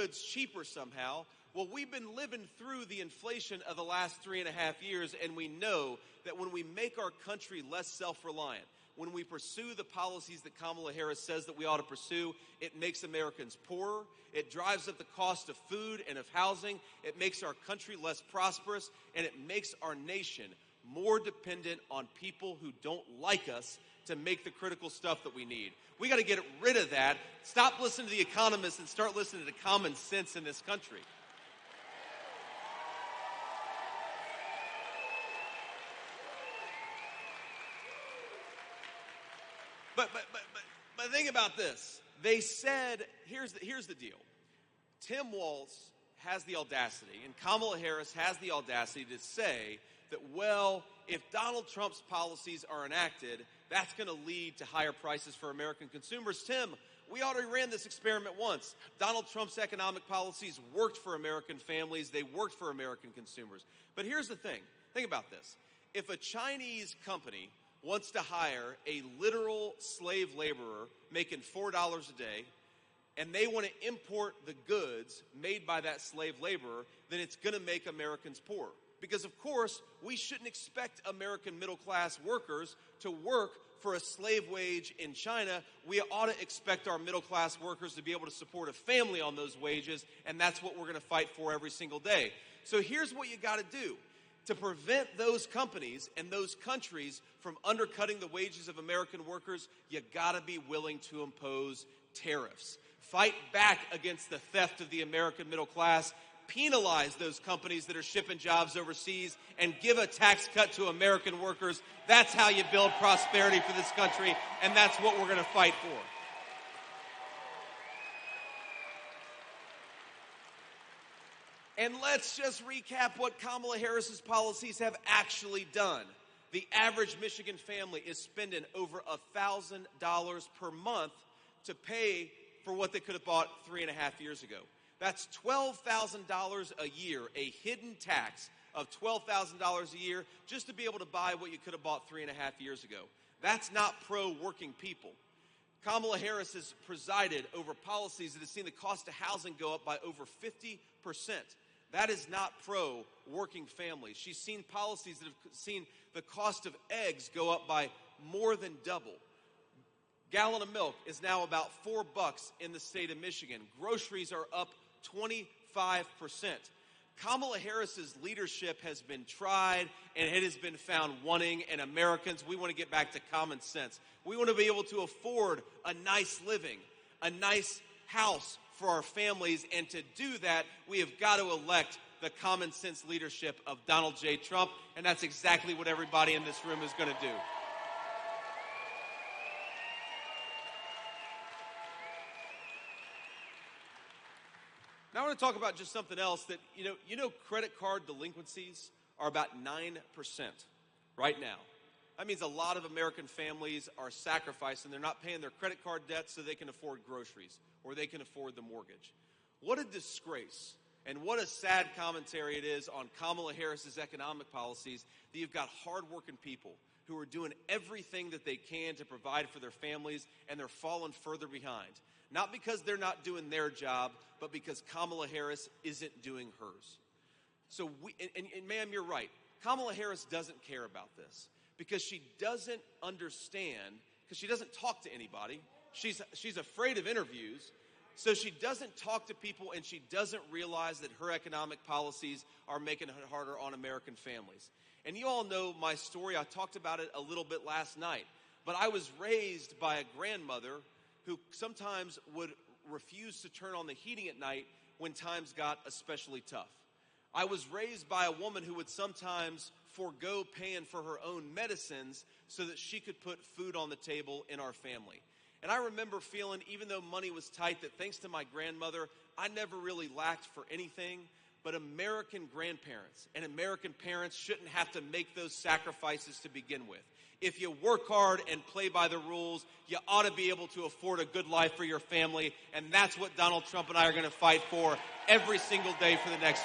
goods cheaper somehow. Well, we've been living through the inflation of the last 3.5 years, and we know that when we make our country less self-reliant, when we pursue the policies that Kamala Harris says that we ought to pursue, it makes Americans poorer. It drives up the cost of food and of housing. It makes our country less prosperous, and it makes our nation more dependent on people who don't like us to make the critical stuff that we need. We got to get rid of that. Stop listening to the economists and start listening to common sense in this country. But think about this. They said, here's the deal. Tim Walz has the audacity, and Kamala Harris has the audacity to say that, well, if Donald Trump's policies are enacted, that's going to lead to higher prices for American consumers. Tim, we already ran this experiment once. Donald Trump's economic policies worked for American families. They worked for American consumers. But here's the thing. Think about this. If a Chinese company wants to hire a literal slave laborer making $4 a day, and they want to import the goods made by that slave laborer, then it's going to make Americans poor. Because, of course, we shouldn't expect American middle-class workers to work for a slave wage in China. We ought to expect our middle-class workers to be able to support a family on those wages, and that's what we're going to fight for every single day. So here's what you got to do. To prevent those companies and those countries from undercutting the wages of American workers, you got to be willing to impose tariffs. Fight back against the theft of the American middle class. Penalize those companies that are shipping jobs overseas and give a tax cut to American workers. That's how you build prosperity for this country, and that's what we're going to fight for. And let's just recap what Kamala Harris's policies have actually done. The average Michigan family is spending over $1,000 per month to pay for what they could have bought 3.5 years ago. That's $12,000 a year, a hidden tax of $12,000 a year just to be able to buy what you could have bought 3.5 years ago. That's not pro-working people. Kamala Harris has presided over policies that have seen the cost of housing go up by over 50%. That is not pro-working families. She's seen policies that have seen the cost of eggs go up by more than double. Gallon of milk is now about $4 in the state of Michigan. Groceries are up 25%. Kamala Harris's leadership has been tried and it has been found wanting, and Americans, we want to get back to common sense. We want to be able to afford a nice living, a nice house for our families, and to do that, we have got to elect the common sense leadership of Donald J. Trump, and that's exactly what everybody in this room is going to do. Now I want to talk about just something else that, you know, credit card delinquencies are about 9% right now. That means a lot of American families are sacrificing. They're not paying their credit card debts so they can afford groceries or they can afford the mortgage. What a disgrace and what a sad commentary it is on Kamala Harris's economic policies that you've got hardworking people who are doing everything that they can to provide for their families, and they're falling further behind. Not because they're not doing their job, but because Kamala Harris isn't doing hers. So, ma'am, you're right. Kamala Harris doesn't care about this because she doesn't understand, because she doesn't talk to anybody. She's afraid of interviews, so she doesn't talk to people, and she doesn't realize that her economic policies are making it harder on American families. And you all know my story. I talked about it a little bit last night. But I was raised by a grandmother who sometimes would refuse to turn on the heating at night when times got especially tough. I was raised by a woman who would sometimes forego paying for her own medicines so that she could put food on the table in our family. And I remember feeling, even though money was tight, that thanks to my grandmother, I never really lacked for anything. But American grandparents and American parents shouldn't have to make those sacrifices to begin with. If you work hard and play by the rules, you ought to be able to afford a good life for your family. And that's what Donald Trump and I are going to fight for every single day for the next